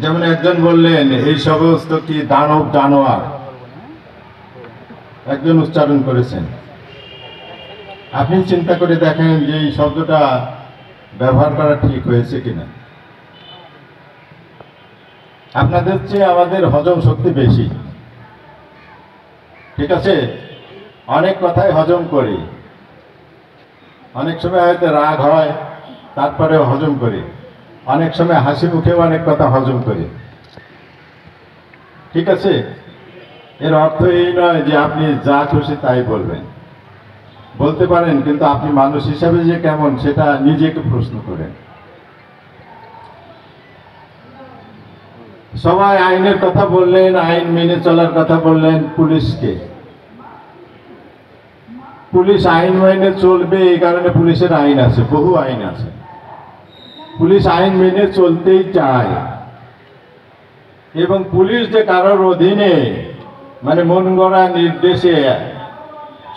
যেমন একজন বললেন এই সমস্ত কি দানব জানোয়ার, একজন উচ্চারণ করেছেন। আপনি চিন্তা করে দেখেন যে এই শব্দটা ব্যবহার করা ঠিক হয়েছে কিনা। আপনাদের চেয়ে আমাদের হজম শক্তি বেশি, ঠিক আছে? অনেক কথাই হজম করি, অনেক সময় হয়তো রাগ হয় তারপরেও হজম করি, অনেক সময় হাসি মুখেও অনেক কথা হজম করি, ঠিক আছে? এর অর্থ এই নয় যে আপনি যা খুশি তাই বলবেন, বলতে পারেন, কিন্তু আপনি মানুষ হিসাবে যে কেমন সেটা নিজেকে প্রশ্ন করেন। সবাই আইনের কথা বললেন, আইন মেনে চলার কথা বললেন। পুলিশ আইন মেনে চলবে, এই কারণে পুলিশের আইন আছে, বহু আইন আছে। পুলিশ আইন মেনে চলতেই চায়, এবং পুলিশ যে কারোর অধীনে মানে মন গড়া নির্দেশে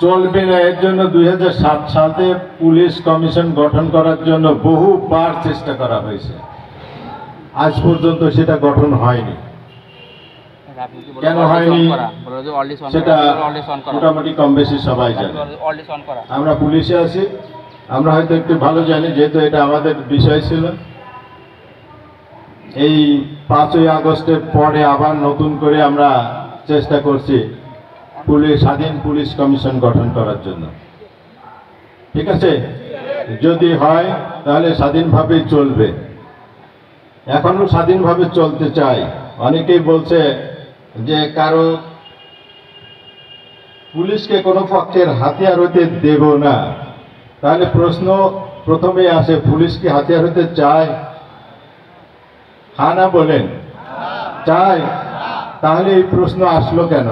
চলবে না, এর জন্য 2007 সালে পুলিশ কমিশন গঠন করার জন্য বহুবার চেষ্টা করা হয়েছে, আজ পর্যন্ত সেটা গঠন হয়নি। কেন হয়নি সেটা মোটামুটি কম বেশি সবাই জানে। আমরা পুলিশে আছি, আমরা হয়তো একটু ভালো জানি, যেহেতু এটা আমাদের বিষয় ছিল। এই 5ই আগস্টের পরে আবার নতুন করে আমরা চেষ্টা করছি স্বাধীন পুলিশ কমিশন গঠন করার জন্য, ঠিক আছে? যদি হয় তাহলে স্বাধীনভাবেই চলবে, এখনো স্বাধীনভাবে চলতে চাই। অনেকেই বলছে যে কারো পুলিশকে কোনো পক্ষের হাতিয়ার হতে দেব না, তাহলে প্রশ্ন প্রথমেই আসে, পুলিশ কি হাতিয়ার হতে চায়? হ্যাঁ না বলেন, চায়? তাহলে এই প্রশ্ন আসলো কেন?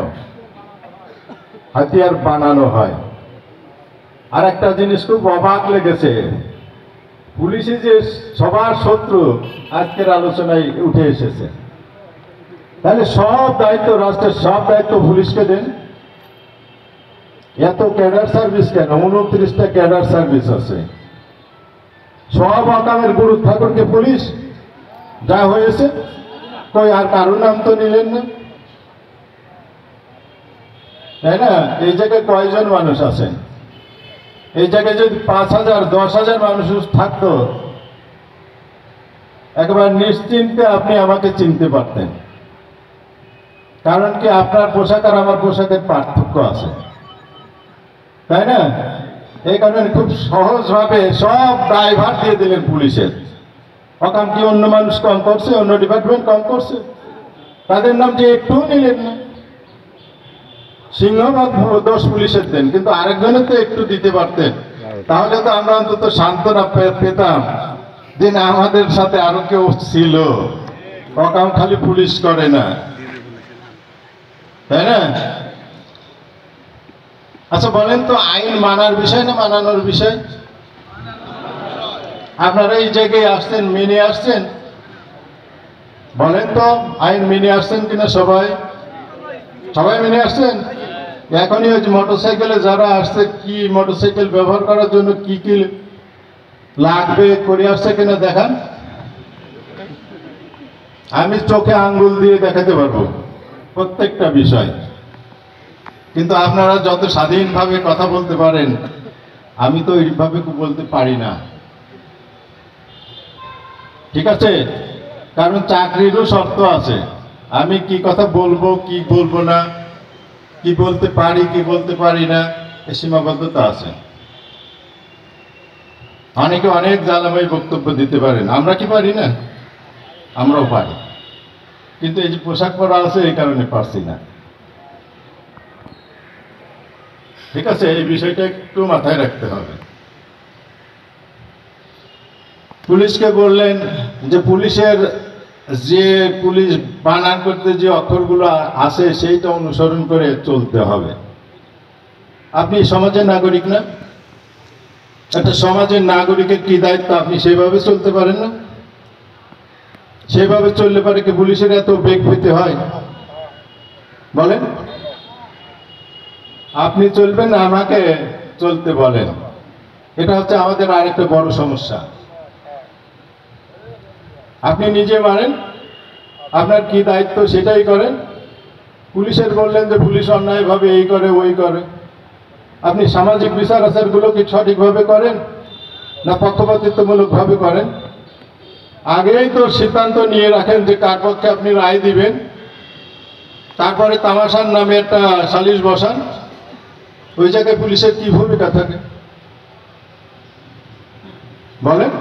হাতিয়ার বানানো হয়। আর একটা জিনিস খুব অবাক লেগেছে, পুলিশে যে সবার শত্রু আজকের আলোচনায় উঠে এসেছে। তাহলে সব দায়িত্ব, রাষ্ট্রের সব দায়িত্ব পুলিশকে দেন। এত ক্যাডার সার্ভিস কেন? 29টা ক্যাডার সার্ভিস আছে। সব আকামের গুরু ঠাকুরকে পুলিশ যা হয়েছে, কই আর কারো নাম তো নিলেন না, তাই না? এই জায়গায় কয়জন মানুষ আছেন? এই জায়গায় যদি 5,000 10,000 মানুষ থাকতো, একবার নিশ্চিন্তে আপনি আমাকে চিনতে পারতেন। কারণ কি, আপনার পোশাক আর আমার পোশাকের পার্থক্য আছে, তাই না? এই কারণে খুব সহজভাবে সব ড্রাইভার দিয়ে দিলেন পুলিশের। অকাম কি অন্য মানুষ কম করছে? অন্য ডিপার্টমেন্ট কম করছে? তাদের নাম যে একটুও নিলেন না। সিংহভাগ দোষ পুলিশের দেন, কিন্তু আরেকজনের তো একটু দিতে পারতেন, তাহলে তো আমরা অন্তত সান্ত্বনা পেতাম যে না, আমাদের সাথে আরো কেউ ছিল, অকাম খালি পুলিশ করে না, তাই না? আচ্ছা বলেন তো, আইন মানার বিষয় না মানানোর বিষয়? আপনারা এই জায়গায় আসছেন, মেনে আসছেন, বলেন তো আইন মেনে আসছেন কিনা? সবাই মেনে আসছেন? এখনই ওই মোটরসাইকেলে যারা আসছে, কি মোটরসাইকেল ব্যবহার করার জন্য কি কি লাগবে করে আসছে কিনা দেখান। আমি চোখে আঙ্গুল দিয়ে দেখাতে পারবো প্রত্যেকটা বিষয়, কিন্তু আপনারা যত স্বাধীনভাবে কথা বলতে পারেন, আমি তো এইভাবে বলতে পারি না, ঠিক আছে? কারণ চাকরিরও শর্ত আছে, আমি কি কথা বলবো কি বলবো না, কি বলতে পারি কি বলতে পারি না, এই সীমাবদ্ধতা আছে। অনেকে অনেক জ্বালাময় বক্তব্য দিতে পারেন, আমরা কি পারি না? আমরাও পারি, কিন্তু এই যে পোশাক পরা আছে এই কারণে পারছি না, ঠিক আছে? এই বিষয়টা একটু মাথায় রাখতে হবে। পুলিশকে বললেন যে পুলিশের যে পুলিশ বানান করতে যে অক্ষরগুলো আছে সেইটা অনুসরণ করে চলতে হবে। আপনি সমাজের নাগরিক না? একটা সমাজের নাগরিকের কি দায়িত্ব, আপনি সেইভাবে চলতে পারেন না? সেইভাবে চললে পারে কি পুলিশের এত বেগ পেতে হয়? বলেন, আপনি চলবেন না, আমাকে চলতে বলেন। এটা হচ্ছে আমাদের আরেকটা বড় সমস্যা। আপনি নিজে মানেন, আপনার কি দায়িত্ব সেটাই করেন। পুলিশের বললেন যে পুলিশ অন্যায়ভাবে এই করে ওই করে, আপনি সামাজিক বিচার আচারগুলো কি সঠিকভাবে করেন না পক্ষপাতিত্বমূলকভাবে করেন? আগেই তো সিদ্ধান্ত নিয়ে রাখেন যে কার পক্ষে আপনি রায় দিবেন, তারপরে তামাশার নামে একটা সালিশ বসান। ওই জায়গায় পুলিশের কি ভূমিকা থাকে বলেন?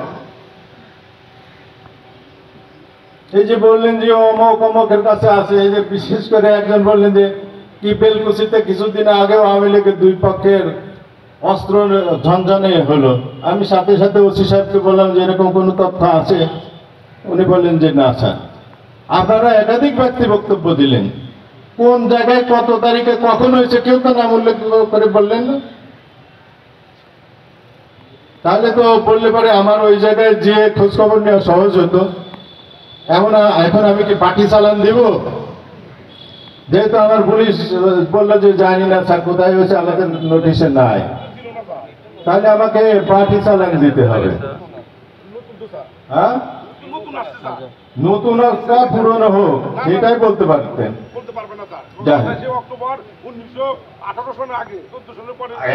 এই যে বললেন যে অমক অমকের কাছে আছে, এই যে বিশেষ করে একজন বললেন যে কি বেলকুচিতে কিছুদিন আগেও আওয়ামী লীগের দুই পক্ষের অস্ত্র ঝনঝনে হলো। আমি সাথে সাথে ওসি সাহেবকে বললাম যে এরকম কোনো তথ্য আছে? উনি বললেন যে না স্যার। আপনারা একাধিক ব্যক্তি বক্তব্য দিলেন, কোন জায়গায় কত তারিখে কখন হয়েছে কেউ তো নাম উল্লেখ করে বললেন না। তাহলে তো বললে পরে আমার ওই জায়গায় যে খোঁজখবর নেওয়া সহজ হতো। এখন আমি কি পার্টি চালান দিব? যেহেতু আমার পুলিশ বললো যে জানি না স্যার কোথায় হয়েছে, আমাদের নোটিশে নাই, তাহলে আমাকে পার্টি চালান দিতে হবে। হ্যাঁ, নতুন একটা পুরনো হোক সেটাই বলতে পারতেন।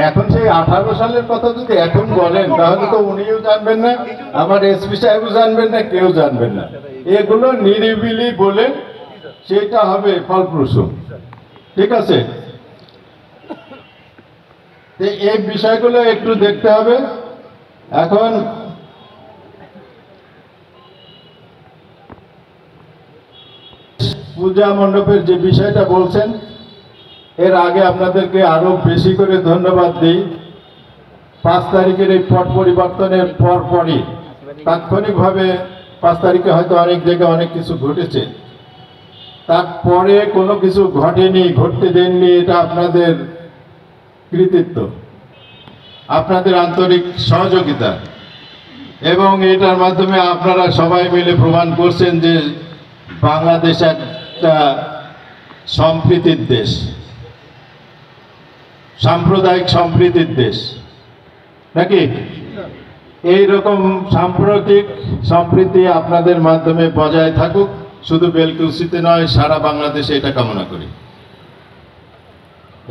এখন সেই 18 সালের কথা যদি এখন বলেন তাহলে তো উনিও জানবেন না, আমার এসপি সাহেবও জানবেন না, কেউ জানবেন না। এগুলো নিরিবিলি বলে সেটা হবে ফলপ্রসূ। ঠিক আছে, এই বিষয়গুলো একটু দেখতে হবে। এখন পূজা মণ্ডপের যে বিষয়টা বলছেন, এর আগে আপনাদেরকে আরো বেশি করে ধন্যবাদ দিই। 5 তারিখের এই পট পরিবর্তনের পরপরই তাৎক্ষণিকভাবে 5 তারিখে হয়তো অনেক জায়গায় অনেক কিছু ঘটেছে, তারপরে কোনো কিছু ঘটেনি, ঘটতে দেননি, এটা আপনাদের কৃতিত্ব, আপনাদের আন্তরিক সহযোগিতা, এবং এটার মাধ্যমে আপনারা সবাই মিলে প্রমাণ করছেন যে বাংলাদেশ একটা সম্প্রীতির দেশ, সাম্প্রদায়িক সম্প্রীতির দেশ নাকি? এইরকম সাম্প্রতিক সম্প্রীতি আপনাদের মাধ্যমে বজায় থাকুক, শুধু বেলকুচিতে নয় সারা বাংলাদেশে এটা কামনা করি।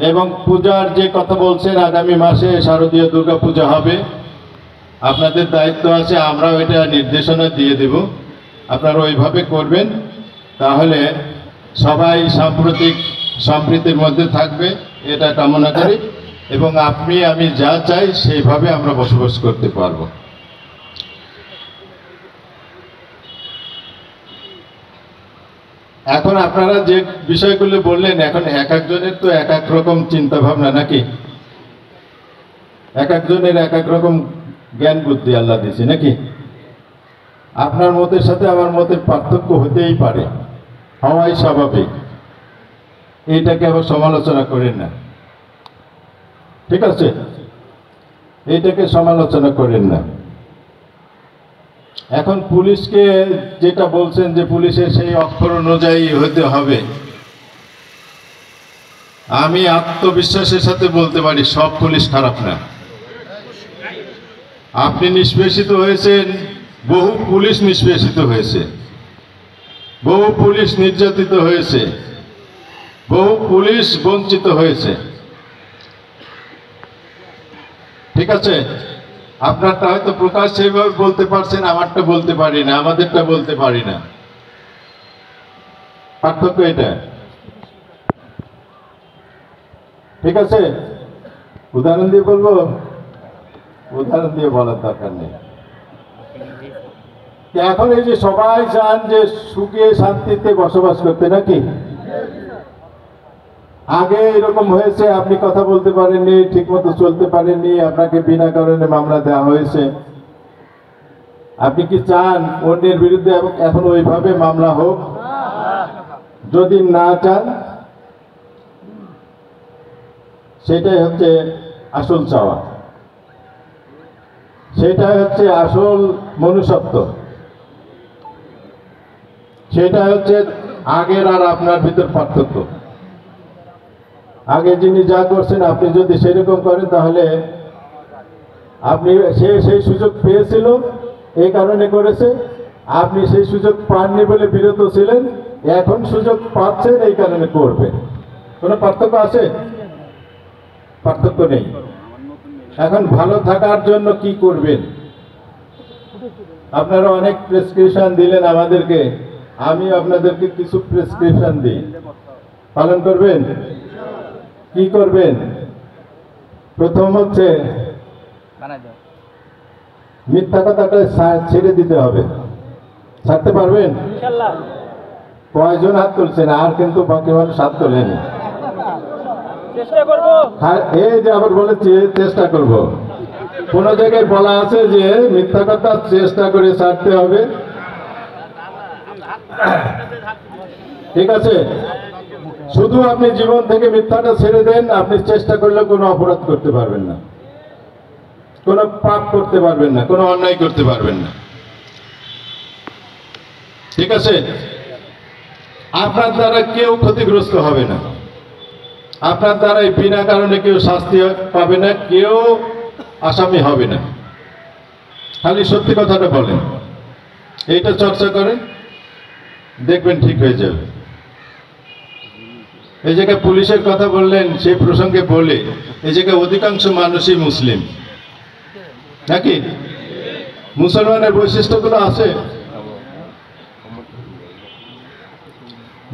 এবং পূজার যে কথা বলছেন, আগামী মাসে শারদীয় দুর্গা পূজা হবে, আপনাদের দায়িত্ব আছে, আমরাও এটা নির্দেশনা দিয়ে দেব, আপনারা ওইভাবে করবেন, তাহলে সবাই সাম্প্রতিক সম্প্রীতির মধ্যে থাকবে, এটা কামনা করি। এবং আমি যা চাই সেইভাবে আমরা বসবাস করতে পারবো। এখন আপনারা যে বিষয়গুলো বললেন, এখন এক একজনের তো এক এক রকম চিন্তা ভাবনা নাকি, এক একজনের এক এক রকম জ্ঞান বুদ্ধি আল্লাহ দিয়েছে নাকি? আপনার মতের সাথে আমার মতের পার্থক্য হতেই পারে, হওয়াই স্বাভাবিক, এইটাকে আবার সমালোচনা করেন না, ঠিক আছে? এইটাকে সমালোচনা করেন না। এখন পুলিশকে যেটা বলছেন যে পুলিশের সেই অক্ষর অনুযায়ী হতে হবে, আমি আত্মবিশ্বাসের সাথে বলতে পারি সব পুলিশ খারাপ না। আপনি নিষ্পেষিত হয়েছেন, বহু পুলিশ নিষ্পেষিত হয়েছে, বহু পুলিশ নির্যাতিত হয়েছে, বহু পুলিশ বঞ্চিত হয়েছে, ঠিক আছে? আপনারটা হয়তো প্রকাশ সেইভাবে বলতে পারছেন, আমারটা বলতে পারি না, আমাদেরটা বলতে পারি না, পার্থক্য এটা, ঠিক আছে? উদাহরণ দিয়ে বলবো? উদাহরণ দিয়ে বলার দরকার নেই। এখন এই যে সবাই চান যে সুখে শান্তিতে বসবাস করতে নাকি? আগে এরকম হয়েছে, আপনি কথা বলতে পারেননি, ঠিক মতো চলতে পারেননি, আপনাকে বিনা কারণে মামলা দেওয়া হয়েছে। আপনি কি চান অন্যের বিরুদ্ধে এখন ওইভাবে মামলা হোক? যদি না চান, সেটাই হচ্ছে আসল চাওয়া, সেটাই হচ্ছে আসল মনুষ্যত্ব, সেটা হচ্ছে আগের আর আপনার ভিতর পার্থক্য। আগে যিনি যা করছেন আপনি যদি সেরকম করেন তাহলে আপনি সেই সুযোগ পেয়েছিল, এই কারণে করেছে, আপনি সেই সুযোগ পাননি বলে বিরত ছিলেন, এখন সুযোগ পাচ্ছেন এই কারণে করবেন। কোনো পার্থক্য আছে? পার্থক্য নেই। এখন ভালো থাকার জন্য কি করবেন? আপনারা অনেক প্রেসক্রিপশন দিলেন আমাদেরকে, আমি আপনাদেরকে কিছু প্রেসক্রিপশন দিই, পালন করবেন? কি করবেন? প্রথম হচ্ছে মিথ্যা কথাটা ছেড়ে দিতে হবে। ছাড়তে পারবেন? কয়জন হাত তুলছেন? আর কিন্তু বাকি মানুষ হাত তোলেনি। এই যে আবার বলেছি চেষ্টা করব। কোন জায়গায় বলা আছে যে মিথ্যা কথা চেষ্টা করে ছাড়তে হবে, ঠিক আছে? শুধু আপনি জীবন থেকে মিথ্যাটা ছেড়ে দেন, আপনি চেষ্টা করলে কোনো অপরাধ করতে পারবেন না, কোনো পাপ করতে পারবেন না, কোনো অন্যায় করতে পারবেন না, ঠিক আছে? আপনার দ্বারা কেউ ক্ষতিগ্রস্ত হবে না, আপনার দ্বারা বিনা কারণে কেউ শাস্তি পাবে না, কেউ আসামি হবে না। খালি সত্যি কথাটা বলেন, এইটা চর্চা করেন, দেখবেন ঠিক হয়ে যাবে। এই জায়গায় পুলিশের কথা বললেন, সেই প্রসঙ্গে বলে, এই জায়গায় অধিকাংশ মানুষই মুসলিম নাকি? মুসলমানের বৈশিষ্ট্যগুলো আছে।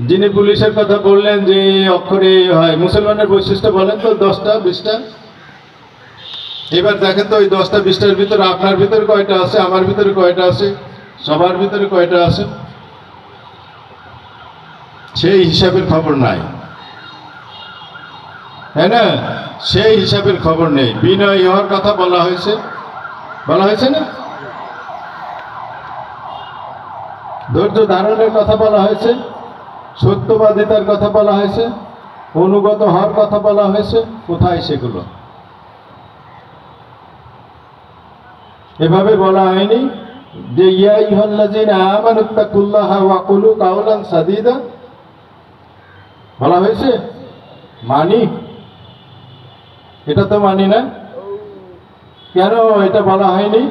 যিনি পুলিশের কথা বললেন যে অক্ষরে হয়, মুসলমানের বৈশিষ্ট্য বলেন তো 10টা 20টা। এবার দেখেন তো ওই 10টা 20টার ভিতরে আপনার ভিতরে কয়টা আছে, আমার ভিতরে কয়টা আছে, সবার ভিতরে কয়টা আছে? সেই হিসাবের খবর নাই, তাই না? সেই হিসাবের খবর নেই। বিনয়ী হওয়ার কথা বলা হয়েছে, বলা হয়েছে না? ধৈর্য ধারণের কথা বলা হয়েছে, সত্যবাদিতার কথা বলা হয়েছে, অনুগত হওয়ার কথা বলা হয়েছে। কোথায় সেগুলো? এভাবে বলা হয়নি যে ইয়া আইয়ুহাল্লাযীনা আমানুত্তাকুল্লাহা ওয়া কুলু কাওলান সাদীদা। বলা হয়েছে? মানি? এটা তো মানি না। কেন এটা বলা হয়নি?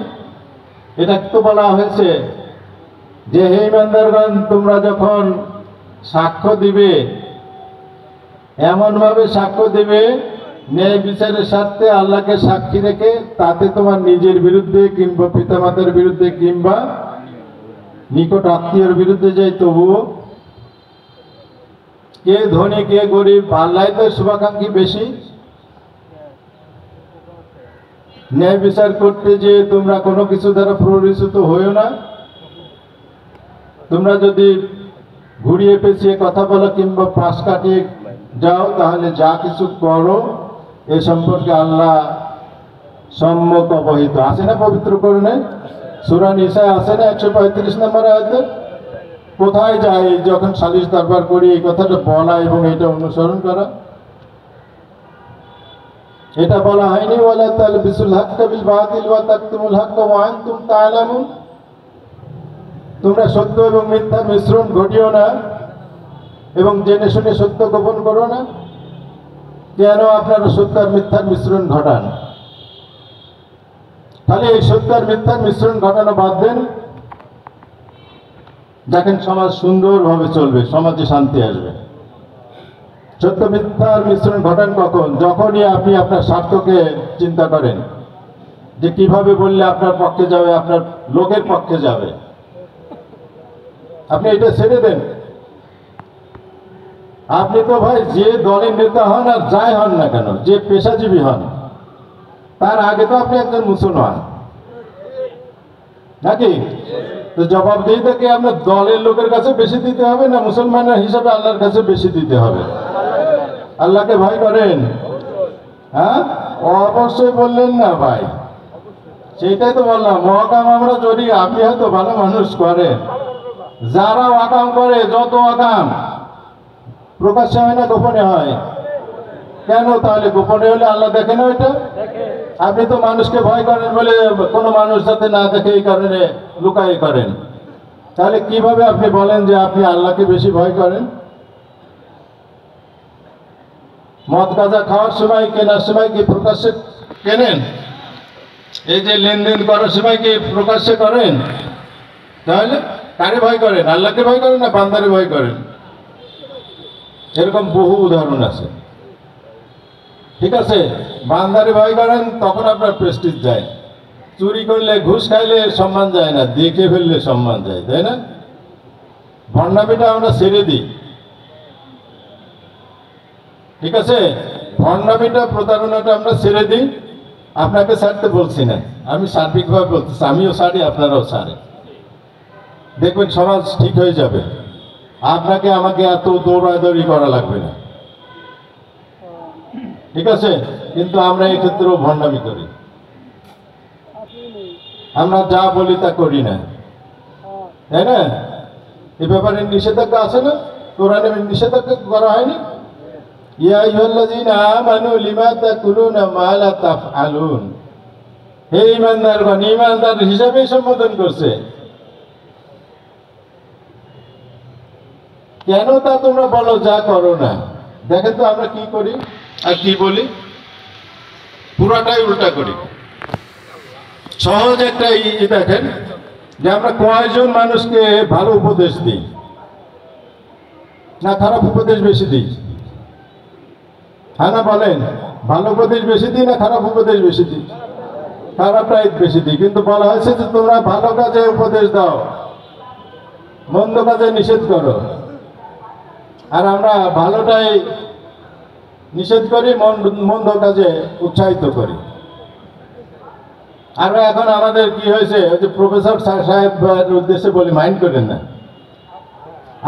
এটা তো বলা হয়েছে যে হে ইমানদারগণ, তোমরা যখন সাক্ষ্য দিবে এমনভাবে সাক্ষ্য দিবে ন্যায় বিচারের স্বার্থে আল্লাহকে সাক্ষী রেখে, তাতে তোমার নিজের বিরুদ্ধে কিংবা পিতামাতার বিরুদ্ধে কিংবা নিকট আত্মীয়ের বিরুদ্ধে যাই, তবুও কে ধনী কে গরিব আল্লাহ তো শুভাকাঙ্ক্ষী বেশি। ন্যায় বিচার করতে যে তোমরা কোনো কিছু দ্বারা প্ররোচিত হইও না। তোমরা যদি ঘুরিয়ে পেঁচিয়ে কথা বলো কিংবা পাশ কাটিয়ে যাও, তাহলে যা কিছু করো এ সম্পর্কে আল্লাহ সম্যক অবহিত। আছে না পবিত্র কোরআনে? সূরা নিসায় আছে না 135 নম্বর আয়াতে? কোথায় যায় যখন সালিশ দরবার করি এই কথাটা বলা এবং এটা অনুসরণ করা? এটা বলা হয়নি ওয়ালা তালবিসুল হাক্কা বিল বাতিল ওয়া তাকতুমুল হাক্কা ওয়া আনতুম তা'লামুন? তোমরা সত্য এবং মিথ্যার মিশ্রণ ঘটিও না এবং জেনে শুনে সত্য গোপন করো না। কেন আপনারা সত্য আর মিথ্যার মিশ্রণ ঘটান? তাহলে এই সত্য আর মিথ্যার মিশ্রণ ঘটানো বাদ দেন, দেখেন সমাজ সুন্দরভাবে চলবে, সমাজে শান্তি আসবে। সত্য মিথ্যার মিশ্রণ ঘটান কখন? যখনই আপনি আপনার স্বার্থকে চিন্তা করেন যে কিভাবে বললে আপনার পক্ষে যাবে, আপনার লোকের পক্ষে যাবে, আপনি এটা ছেড়ে দেন। আপনি তো ভাই যে দলের নেতা হন আর যাই হন না কেন, যে পেশাজীবী হন, তার আগে তো আপনি একজন মুসলমান নাকি? তো জবাবদিহিতাকে আপনার দলের লোকের কাছে বেশি দিতে হবে না মুসলমানের হিসাবে আল্লাহর কাছে বেশি দিতে হবে? আল্লাহকে ভয় করেন? হ্যাঁ, অবশ্যই বললেন না ভাই, সেইটাই তো বললাম। ওয়াকাম আমরা করি, আপনি হয়তো ভালো মানুষ করেন, যারা ওয়াকাম করে, যত ওয়াকাম প্রকাশ্যে হয় না গোপনে হয়? কেন? তাহলে গোপনে হলে আল্লাহ দেখে না ওইটা? আপনি তো মানুষকে ভয় করেন বলে কোনো মানুষ যাতে না দেখে এই কারণে লুকাই করেন। তাহলে কিভাবে আপনি বলেন যে আপনি আল্লাহকে বেশি ভয় করেন? মদ গাঁজা খাওয়ার সময়, কেনার সময় কি প্রকাশ্যে কেনেন? এই যে লেনদেন করার সময় কি প্রকাশ্যে করেন? তাহলে কারে ভয় করেন? আল্লাহকে ভয় করেন না বান্দারে ভয় করেন? এরকম বহু উদাহরণ আছে। ঠিক আছে, বান্দারে ভয় করেন তখন আপনার প্রেস্টিজ যায়। চুরি করলে, ঘুষ খাইলে সম্মান যায় না, দেখে ফেললে সম্মান যায়, তাই না? ভণ্ডামিটা আমরা ছেড়ে দিই। ঠিক আছে, ভণ্ডামিটা, প্রতারণাটা আমরা ছেড়ে দিই। আপনাকে ছাড়তে বলছি না, আমি সার্বিকভাবে বলতেছি, আমিও ছাড়ি, আপনারাও ছাড়ে। দেখবেন সমাজ ঠিক হয়ে যাবে। আপনাকে আমাকে এত দৌড়াদৌড়ি করা লাগবে না। ঠিক আছে, কিন্তু আমরা এই ক্ষেত্রেও ভণ্ডামি করি। আমরা যা বলি তা করি না, তাই না? এ ব্যাপারে নিষেধাজ্ঞা আছে না? কোরআনে নিষেধাজ্ঞা করা হয়নি? ইয়া আইয়ুহাল্লাযীনা আমানু লিমা তাকুলুনা মা লা তাফআলুন। হে ঈমানদারগণ, ঈমানদার হিসাবে সম্বোধন করছে। কেন তা তোমরা বলো যা করো না? দেখেন তো আমরা কি করি আর কি বলি, পুরাটাই উল্টা করি। সহজ একটা দেখেন যে আমরা কয়জন মানুষকে ভালো উপদেশ দিই, না খারাপ উপদেশ বেশি দিই? হ্যাঁ না বলেন? ভালো উপদেশ বেশি দিই না খারাপ উপদেশ বেশি দিই? খারাপটাই বেশি দিই। কিন্তু বলা হয়েছে যে তোমরা ভালো কাজে উপদেশ দাও, মন্দ কাজে নিষেধ করো। আর আমরা ভালোটাই নিষেধ করি, মন্দ কাজে উৎসাহিত করি। আর এখন আমাদের কি হয়েছে, ওই যে প্রফেসর সাহেবের উদ্দেশ্যে বলি, মাইন্ড করেন না,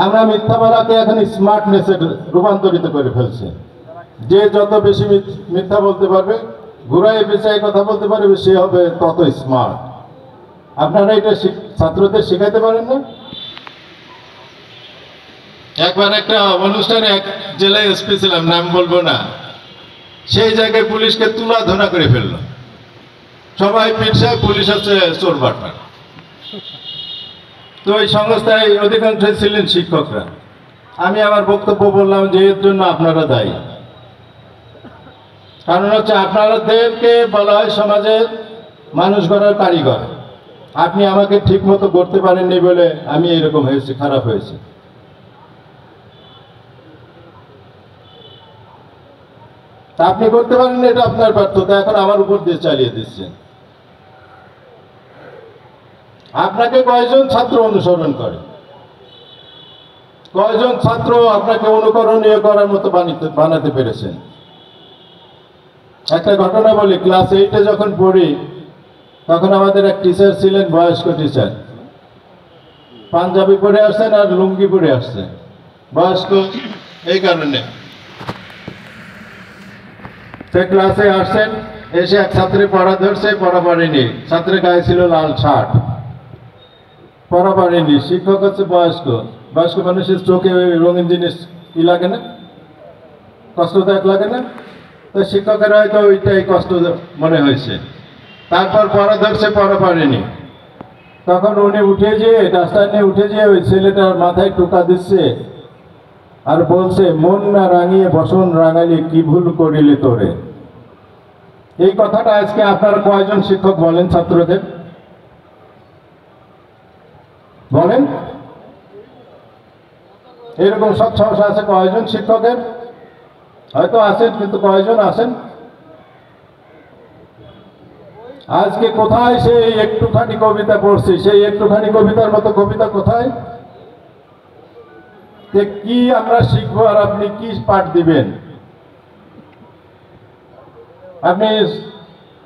আমরা মিথ্যা বলাকে এখন স্মার্টনেসে রূপান্তরিত করে ফেলছে। যে যত বেশি মিথ্যা বলতে পারবে, ঘুরাই পেঁচাই কথা বলতে পারবে, সে হবে তত স্মার্ট। আপনারা এটা ছাত্রদের শেখাতে পারেন না? একবার একটা অনুষ্ঠানে এক জেলায় এসপি ছিলাম, নাম বলবো না, সেই জায়গায় পুলিশকে তুলা ধরা করে ফেললো। সবাই পিছায়, পুলিশ হচ্ছে চোর বাটপার। তো ওই সংস্থায় অধিকাংশ ছিলেন শিক্ষকরা। আমি আমার বক্তব্য বললাম যে এর জন্য আপনারা দায়ী। কারণ হচ্ছে আপনাদেরকে বলা হয় সমাজের মানুষ গড়ার কারিগর। আপনি আমাকে ঠিক মতো করতে পারেননি বলে আমি এরকম হয়েছি, খারাপ হয়েছে। তা আপনি করতে পারেন, এটা আপনার ব্যর্থতা, এখন আমার উপর দিয়ে চালিয়ে দিচ্ছেন। আপনাকে কয়জন ছাত্র অনুসরণ করে? কয়জন ছাত্র আপনাকে অনুকরণীয় করার মতো বানাতে পেরেছেন? একটা ঘটনা বলি, ক্লাস 8-এ যখন পড়ি তখন আমাদের এক টিচার ছিলেন, বয়স্ক টিচার। পাঞ্জাবি পরে আসছেন আর লুঙ্গি পরে আসছেন। বয়স্ক এই কারণে সে ক্লাসে আসছেন, এসে এক ছাত্রী পড়া ধরছে, পড়া পড়েনি। ছাত্রের গায়ে ছিল লাল শার্ট, পড়া পড়েনি। শিক্ষক হচ্ছে বয়স্ক, বয়স্ক মানুষের চোখে রঙিন জিনিস কি লাগে না, কষ্টদায়ক লাগে না? তো শিক্ষকের হয়তো ওইটাই কষ্ট মনে হয়েছে। তারপর পড়া ধরছে, পড়া পড়েনি। তখন উনি উঠে যেয়ে, ডাস্টার নিয়ে উঠে যেয়ে ওই ছেলেটার মাথায় টোকা দিচ্ছে আর বলছে, মন না রাঙিয়ে বসন রাঙালি, কি ভুল করিলি তোরে। এই কথাটা আজকে আপনারা কয়জন শিক্ষক বলেন ছাত্রদের? বলেন, এরকম সব সমস্যা আছে কয়জন শিক্ষকের? হয়তো আছেন, কিন্তু কয়জন আছেন? আজকে কোথায় সেই একটুখানি কবিতা পড়ছি, সেই একটুখানি কবিতার মতো কবিতা কোথায়? কি আমরা শিখবো আর আপনি কি পাঠ দিবেন? আপনি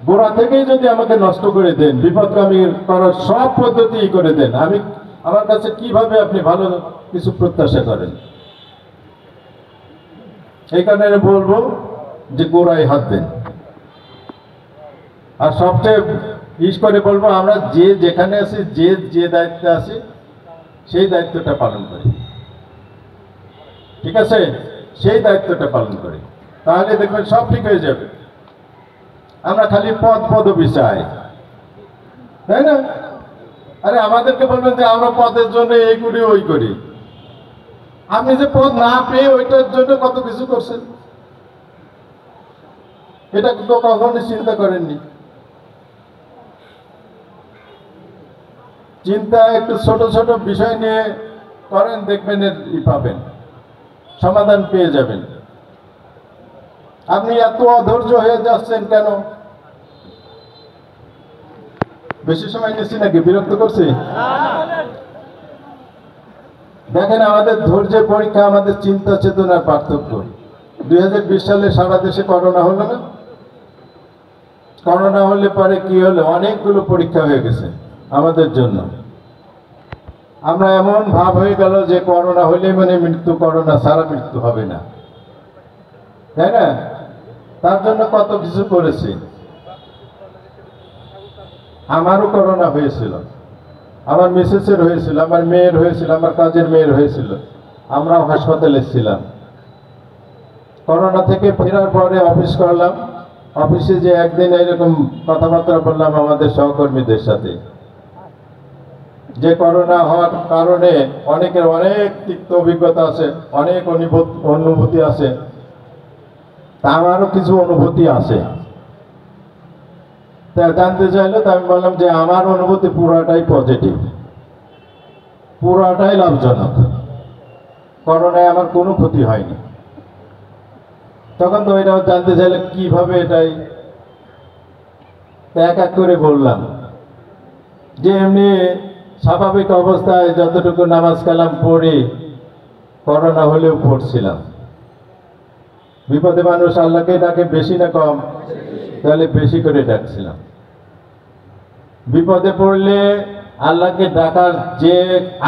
গোড়া থেকেই যদি আমাকে নষ্ট করে দেন, বিপদগামী করার সব পদ্ধতি করে দেন, আমি আমার কাছে কিভাবে আপনি ভালো কিছু প্রত্যাশা করেন? এই কারণে বলবো যে গোড়ায় হাত দেন। আর সবচেয়ে করে বলবো, আমরা যে যেখানে আছি, যে দায়িত্বে আছি, সেই দায়িত্বটা পালন করি। ঠিক আছে, সেই দায়িত্বটা পালন করি, তাহলে দেখবেন সব ঠিক হয়ে যাবে। আমরা খালি পদবি চাই, তাই না? আরে আমাদেরকে বলবেন যে আমরা পদের জন্য এই করি ওই করি। আপনি যে পদ না পেয়ে ওইটার জন্য কত কিছু করছেন, এটা তো কখনোই চিন্তা করেননি। চিন্তা একটু ছোট ছোট বিষয় নিয়ে করেন, দেখবেন এর পাবেন, সমাধান পেয়ে যাবেন। আপনি এত অধৈর্য হয়ে যাচ্ছেন কেন? বেশি সময় নিচ্ছি নাকি? বিরক্ত করছি? দেখেন, আমাদের ধৈর্যের পরীক্ষা আমাদের চিন্তা চেতনার পার্থক্য। 2020 সালে সারা দেশে করোনা হলো না? করোনা হলে পরে কি হলো? অনেকগুলো পরীক্ষা হয়ে গেছে আমাদের জন্য। আমরা এমন ভাব হয়ে গেল যে করোনা হলে মানে মৃত্যু, করোনা ছাড়া মৃত্যু হবে না, তাই না? তার জন্য কত কিছু করেছি। আমারও করোনা হয়েছিল, আমার মিসেসের হয়েছিল, আমার মেয়ের হয়েছিল, আমার কাজের মেয়ের হয়েছিল। আমরাও হাসপাতালে ছিলাম। করোনা থেকে ফেরার পরে অফিস করলাম। অফিসে যে একদিন এরকম কথাবার্তা বললাম আমাদের সহকর্মীদের সাথে, যে করোনা হওয়ার কারণে অনেকের অনেক তিক্ত অভিজ্ঞতা আছে, অনেক অনুভূতি আছে। তা আমারও কিছু অনুভূতি আছে। তা জানতে চাইলে তো আমি বললাম যে আমার অনুভূতি পুরাটাই পজিটিভ, পুরাটাই লাভজনক। করোনায় আমার কোনো ক্ষতি হয়নি। তখন তো এটাও জানতে চাইলে কিভাবে এটাই এক এক করে বললাম যে এমনি স্বাভাবিক অবস্থায় যতটুকু নামাজ কালাম পড়ি, করোনা হলেও পড়ছিলাম। বিপদে মানুষ আল্লাহকে ডাকে বেশি না কম? তাহলে বেশি করে ডাকছিলাম। বিপদে পড়লে আল্লাহকে ডাকার যে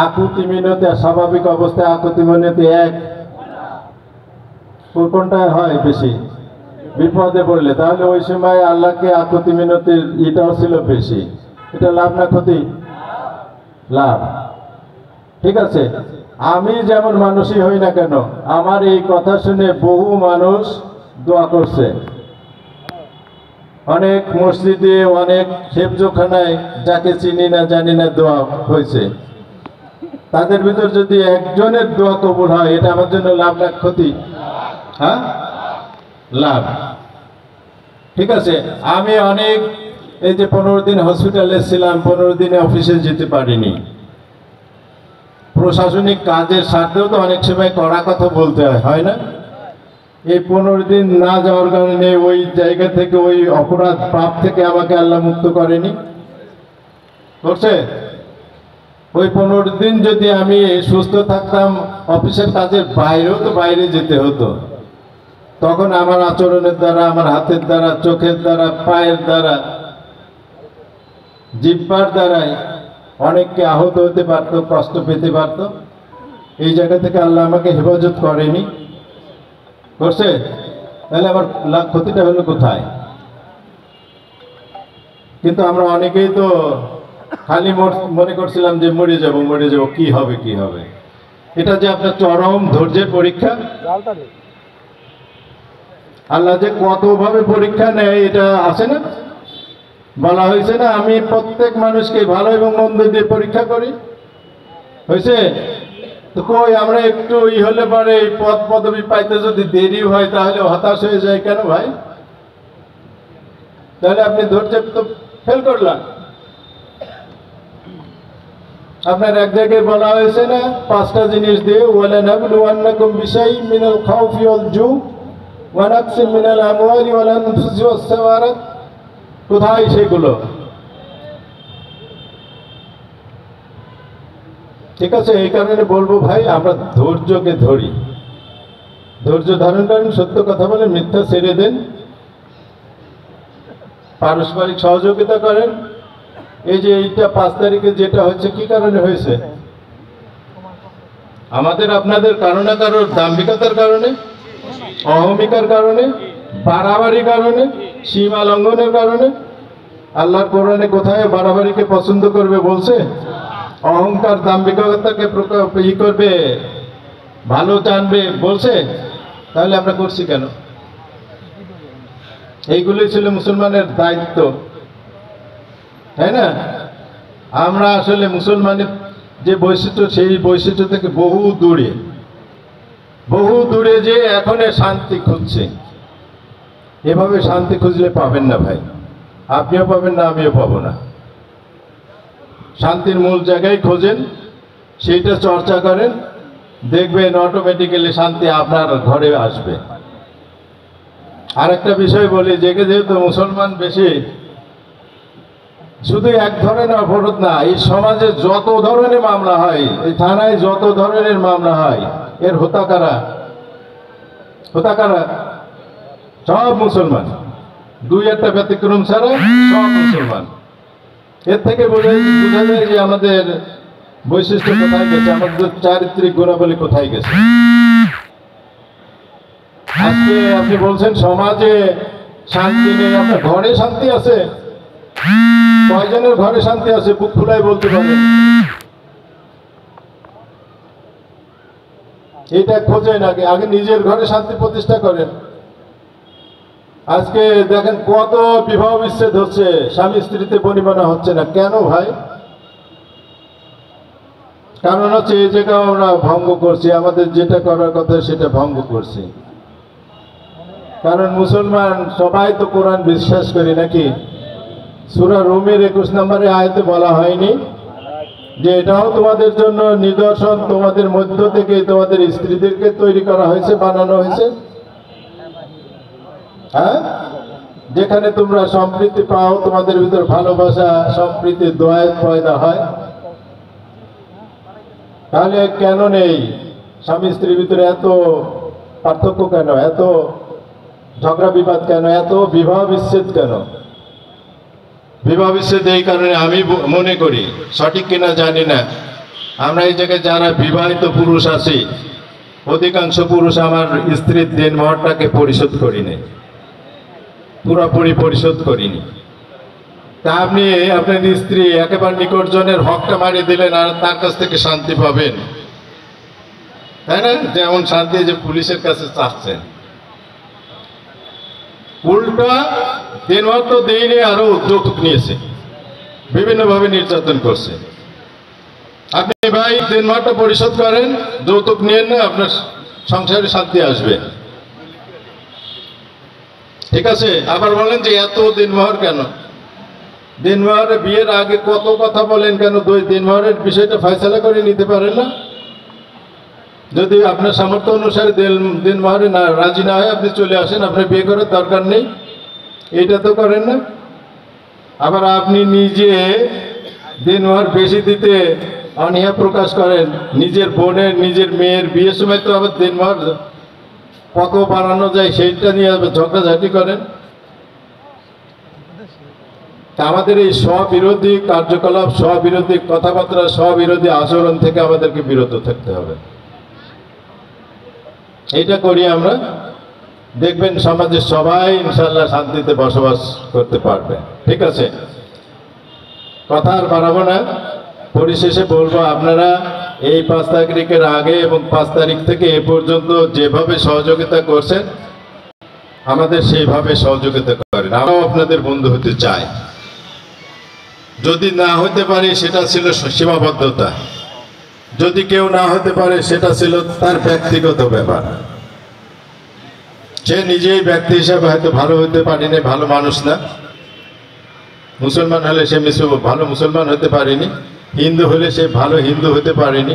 আকুতি মিনতি, স্বাভাবিক অবস্থায় আকুতি মিনতি এক, কোনটা হয় বেশি? বিপদে পড়লে। তাহলে ওই সময় আল্লাহকে আকুতি মিনতির এটাও ছিল বেশি। এটা লাভ না ক্ষতি? লাভ। ঠিক আছে, আমি যেমন মানুষই হই না কেন, আমার এই কথা শুনে বহু মানুষ দোয়া করছে। অনেক মসজিদে, অনেক হেফজোখানায় যাকে চিনি না জানি না দোয়া হয়েছে। তাদের ভিতর যদি একজনের দোয়া কবুল হয়, এটা আমার জন্য লাভ না ক্ষতি? হ্যাঁ, লাভ। ঠিক আছে, আমি অনেক এই যে 15 দিন হসপিটালে ছিলাম, 15 দিনে অফিসে যেতে পারিনি। প্রশাসনিক কাজের স্বার্থেও তো অনেক সময় কড়া কথা বলতে হয় না? এই 15 দিন না যাওয়ার কারণে ওই জায়গা থেকে, ওই অপরাধ পাপ থেকে আমাকে আল্লাহ মুক্ত করেনি, করছে? ওই 15 দিন যদি আমি সুস্থ থাকতাম, অফিসের কাজের বাইরেও তো বাইরে যেতে হতো। তখন আমার আচরণের দ্বারা, আমার হাতের দ্বারা, চোখের দ্বারা, পায়ের দ্বারা, জিহ্বার দ্বারাই অনেককে আহত হতে পারত, কষ্ট পেতে পারত। এই জায়গা থেকে আল্লাহ আমাকে হেফাজত করেনি, করছে? তাহলে আমার লাভ ক্ষতিটা হলো কোথায়? কিন্তু আমরা অনেকেই তো খালি মনে করছিলাম যে মরে যাব, মরে যাব, কি হবে কি হবে। এটা যে আপনার চরম ধৈর্যের পরীক্ষা। আল্লাহ যে কতভাবে পরীক্ষা নেয় এটা আছে না? বলা হয়েছে না, আমি প্রত্যেক মানুষকে ভালো এবং মন্দ দিয়ে পরীক্ষা করি। হয়েছে তো কই আমরা একটু হলে পরে পদ পদবি পাইতে যদি দেরি হয় তাহলে হতাশ হয়ে যায় কেন ভাই? তাহলে আপনি ধৈর্য তো ফেল করলেন। আপনার এক জায়গায় বলা হয়েছে না, 5টা জিনিস দিয়ে, ওয়ালানাবলুওয়ান্নাকুম বিশাইইন মিনাল খাউফি ওয়াল জু ওয়া নাকসিম মিনাল আমওয়ালি ওয়াল আনফুসি ওয়াস সামারাত। কোথায় সেগুলো? ঠিক আছে, এই কারণে বলবো ভাই, আমরা ধৈর্যকে ধরি, ধৈর্য ধারণ করেন, সত্য কথা বলেন, মিথ্যা ছেড়ে দেন, পারস্পরিক সহযোগিতা করেন। এই যে এইটা 5 তারিখে যেটা হচ্ছে, কি কারণে হয়েছে? আমাদের আপনাদের কারো না কারোর দাম্ভিকতার কারণে, অহমিকার কারণে, বাড়াবাড়ির কারণে, সীমা লঙ্ঘনের কারণে। আল্লাহর কোরআনে কোথায় বাড়াবাড়িকে পছন্দ করবে বলছে? অহংকার দাম্ভিকতাকে করবে, ভালো জানবে বলছে? তাহলে আমরা করছি কেন? এইগুলোই ছিল মুসলমানের দায়িত্ব, তাই না? আমরা আসলে মুসলমানের যে বৈশিষ্ট্য, সেই বৈশিষ্ট্য থেকে বহু দূরে যে এখন শান্তি খুঁজছে। এভাবে শান্তি খুঁজলে পাবেন না ভাই, আপনিও পাবেন না, আমিও পাবো না। শান্তির মূল জায়গায় খোঁজেন, সেইটা চর্চা করেন, দেখবেন অটোমেটিক্যালি শান্তি আপনার ঘরে আসবে। আর একটা বিষয় বলি, যেহেতু মুসলমান বেশি, শুধু এক ধরনের অপরাধ না, এই সমাজে যত ধরনের মামলা হয়, এই থানায় যত ধরনের মামলা হয়, এর হোতাকারা সব মুসলমান, দুই একটা ব্যতিক্রম ছাড়া সব মুসলমান। এর থেকে বোঝা যায় যে আমাদের বৈশিষ্ট্য কোথায় গেছে, আমাদের চারিত্রিক গুণাবলী কোথায় গেছে। আজকে আপনি বলছেন সমাজে শান্তি নেই, আপনার ঘরে শান্তি আছে? কয়জনের ঘরে শান্তি আছে বুক ফুলাই বলতে পারেন? এটা খোঁজেন, আগে নিজের ঘরে শান্তি প্রতিষ্ঠা করেন। আজকে দেখেন কত বিবাহ বিচ্ছেদ হচ্ছে, স্বামী স্ত্রীতে বনিবনা হচ্ছে না। কেন ভাই? কারণ হচ্ছে এই জায়গা আমরা ভঙ্গ করছি, আমাদের যেটা করার কথা সেটা ভঙ্গ করছি। কারণ মুসলমান সবাই তো কোরআন বিশ্বাস করি নাকি? সূরা রুমের 21 নম্বরে আয়াতে বলা হয়নি যে এটাও তোমাদের জন্য নিদর্শন, তোমাদের মধ্য থেকে তোমাদের স্ত্রীদেরকে তৈরি করা হয়েছে, বানানো হয়েছে। হ্যাঁ, যেখানে তোমরা সম্প্রীতি পাও, তোমাদের ভিতর ভালোবাসা সম্প্রীতি দয়া পয়দা হয়। তাহলে কেন নেই স্বামী স্ত্রীর ভিতরে এত পার্থক্য কেন, এত ঝগড়া বিবাদ কেন, এত বিবাহ বিচ্ছেদ কেন? বিবাহ বিচ্ছেদ এই কারণে আমি মনে করি, সঠিক কিনা জানি না, আমরা এই জায়গায় যারা বিবাহিত পুরুষ আছি, অধিকাংশ পুরুষ আমার স্ত্রীর দেনমোহরটাকে পরিশোধ করিনি, পুরোপুরি পরিশোধ করিনি। তা আপনি আপনার স্ত্রী একেবারে নিকটজনের হকটা মারিয়ে দিলেন আর তার কাছ থেকে শান্তি পাবেন, তাই না? যেমন শান্তি যে পুলিশের কাছে চাচ্ছেন, উল্টা দেনমোহর তো দেয়নি, আরো যৌতুক নিয়েছে, বিভিন্নভাবে নির্যাতন করছে। আপনি ভাই দেনমোহরটা পরিশোধ করেন, যৌতুক নিয়েন না, আপনার সংসারে শান্তি আসবে। ঠিক আছে? আবার বলেন যে এত দেনমোহর কেন? দেনমোহরে বিয়ের আগে কত কথা বলেন কেন? দেনমোহরের বিষয়টা ফয়সালা করে নিতে পারেন না? যদি আপনার সামর্থ্য অনুসারে দেনমোহরে না রাজি না হয়, আপনি চলে আসেন, আপনার বিয়ে করার দরকার নেই, এটা তো করেন না। আবার আপনি নিজে দেনমোহর বেশি দিতে অনীহা প্রকাশ করেন, নিজের বোনের নিজের মেয়ের বিয়ের সময় তো আবার দেনমোহর কত বাড়ানো যায় সেইটা নিয়ে আবার ঝগড়াঝাটি করেন। আমাদের এই স্ববিরোধী কার্যকলাপ, স্ববিরোধী কথাবার্তা, স্ববিরোধী আচরণ থেকে আমাদেরকে বিরত থাকতে হবে। এটা করি আমরা, দেখবেন সমাজে সবাই ইনশাল্লাহ শান্তিতে বসবাস করতে পারবে। ঠিক আছে, কথা আর বাড়াবো না। পরিশেষে বলবো, আপনারা এই 5 তারিখের আগে এবং 5 তারিখ থেকে এ পর্যন্ত যেভাবে সহযোগিতা করছেন, আমাদের সেইভাবে সহযোগিতা করেন। আমরাও আপনাদের বন্ধু হতে চাই। যদি না হতে পারে সেটা ছিল সীমাবদ্ধতা, যদি কেউ না হতে পারে সেটা ছিল তার ব্যক্তিগত ব্যাপার। সে নিজেই ব্যক্তি হিসাবে হয়তো ভালো হতে পারেনি, ভালো মানুষ না। মুসলমান হলে সে ভালো মুসলমান হতে পারেনি, হিন্দু হলে সে ভালো হিন্দু হতে পারেনি।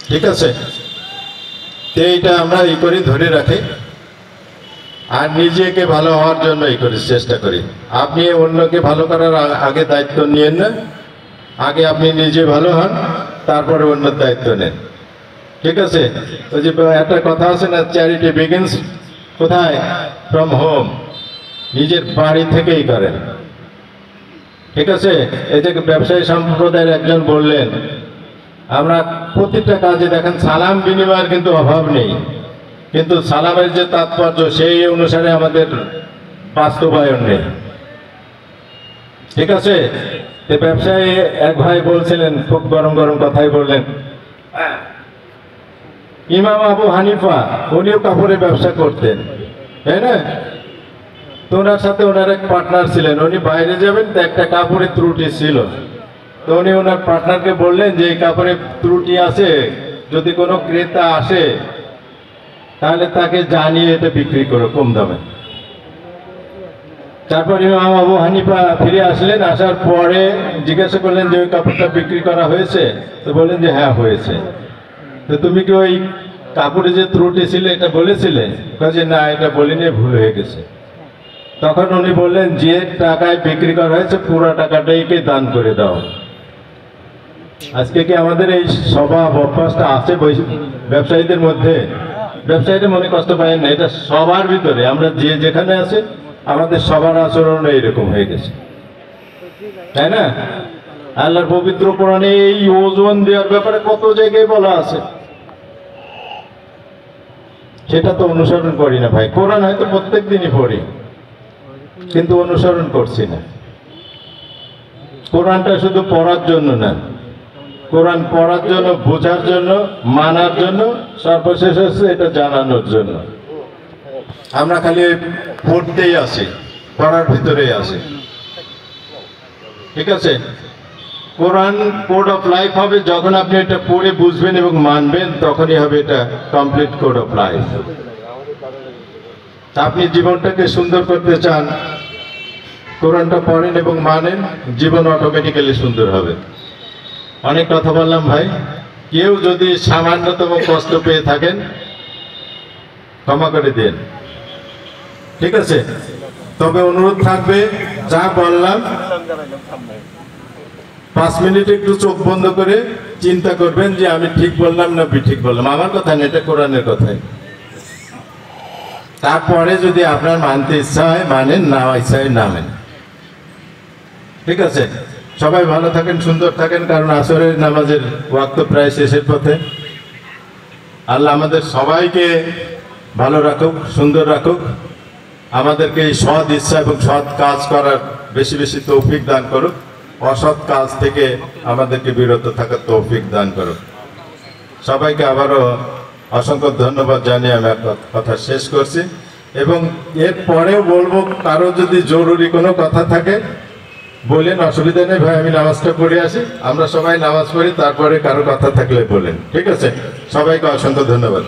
ঠিক আছে, এইটা আমরা এই করি, ধরে রাখি, আর নিজেকে ভালো হওয়ার জন্য এই করি, চেষ্টা করি। আপনি অন্যকে ভালো করার আগে দায়িত্ব নিয়েন না, আগে আপনি নিজে ভালো হন, তারপরে অন্যের দায়িত্ব নেন। ঠিক আছে? ওই যে একটা কথা আছে না, চ্যারিটি বিগিনস কোথায়? From home. নিজের বাড়ি থেকেই করেন। ঠিক আছে? এই যে ব্যবসায়ী সম্প্রদায়ের একজন বললেন, আমরা প্রতিটা কাজে দেখেন সালাম বিনিময়ের কিন্তু অভাব নেই, কিন্তু সালামের যে তাৎপর্য সেই অনুসারে আমাদের বাস্তবায়ন নেই। ঠিক আছে? ব্যবসায়ী এক ভাই বলছিলেন, খুব গরম গরম কথাই বললেন, ইমাম আবু হানিফা উনিও কাপড়ের ব্যবসা করতেন, তাই না? তো ওনার সাথে ওনার এক পার্টনার ছিলেন, উনি বাইরে যাবেন, তো একটা কাপড়ের ত্রুটি ছিল। তো উনি ওনার পার্টনারকে বললেন যে এই কাপড়ের ত্রুটি আছে, যদি কোনো ক্রেতা আসে তাহলে তাকে জানিয়ে এটা বিক্রি করো কম দামে। তারপর ইমাম আবু হানিফা ফিরে আসলেন, আসার পরে জিজ্ঞাসা করলেন যে ওই কাপড়টা বিক্রি করা হয়েছে? তো বললেন যে হ্যাঁ হয়েছে। তো তুমি কি ওই কাপড়ে যে ত্রুটি ছিল এটা বলেছিলে? যে না, এটা বলিনি, ভুল হয়ে গেছে। তখন উনি বললেন যে টাকায় বিক্রি করা হয়েছে পুরো টাকাটাইকে দান করে দাও। আজকে কি আমাদের এই স্বভাব অভ্যাসটা আছে ব্যবসায়ীদের মধ্যে? ব্যবসায়ীদের মনে কষ্ট পায় না, এটা সবার ভিতরে। আমরা যে যেখানে আছি আমাদের সবার আচরণ এইরকম হয়ে গেছে, তাই না? আল্লাহর পবিত্র কোরআনে এই ওজন দেওয়ার ব্যাপারে কত জায়গায় বলা আছে, সেটা তো অনুসরণ করি না ভাই। কোরআন হয়তো প্রত্যেক দিনই পড়ি, কিন্তু অনুসরণ করছি না। কোরআনটা শুধু পড়ার জন্য না, কোরআন পড়ার জন্য, বোঝার জন্য, মানার জন্য, সর্বশেষ হচ্ছে এটা জানানোর জন্য। আমরা খালি পড়তেই আসি, পড়ার ভিতরেই আসি, ঠিক আছে? কোরআন কোড অফ লাইফ হবে যখন আপনি এটা পড়ে বুঝবেন এবং মানবেন, তখনই হবে এটা কমপ্লিট কোড অফ লাইফ। আপনি জীবনটাকে সুন্দর করতে চান, কোরআনটা পড়েন এবং মানেন, জীবন অটোমেটিক্যালি সুন্দর হবে। অনেক কথা বললাম ভাই, কেউ যদি সামান্যতম কষ্ট পেয়ে থাকেন ক্ষমা করে দেন, ঠিক আছে? তবে অনুরোধ থাকবে, যা বললাম 5 মিনিট একটু চোখ বন্ধ করে চিন্তা করবেন যে আমি ঠিক বললাম না ঠিক বললাম। আমার কথা না, এটা কোরআনের কথাই। তারপরে যদি আপনার মানতে ইচ্ছা হয় মানেন, না ইচ্ছা হয় না মানেন, ঠিক আছে? সবাই ভালো থাকেন, সুন্দর থাকেন, কারণ আসরের নামাজের ওয়াক্ত প্রায় শেষের পথে। আল্লাহ আমাদের সবাইকে ভালো রাখুক, সুন্দর রাখুক, আমাদেরকে এই সৎ ইচ্ছা এবং সৎ কাজ করার বেশি বেশি তৌফিক দান করুক, অসৎ কাজ থেকে আমাদেরকে বিরত থাকার তৌফিক দান করুক। সবাইকে আবারও অসংখ্য ধন্যবাদ জানিয়ে আমি কথা শেষ করছি। এবং এর পরেও বলবো, কারো যদি জরুরি কোনো কথা থাকে বলেন, অসুবিধা নেই ভাই, আমি নামাজটা পড়ে আসি। আমরা সবাই নামাজ পড়ি, তারপরে কারো কথা থাকলে বলেন, ঠিক আছে? সবাইকে অসংখ্য ধন্যবাদ।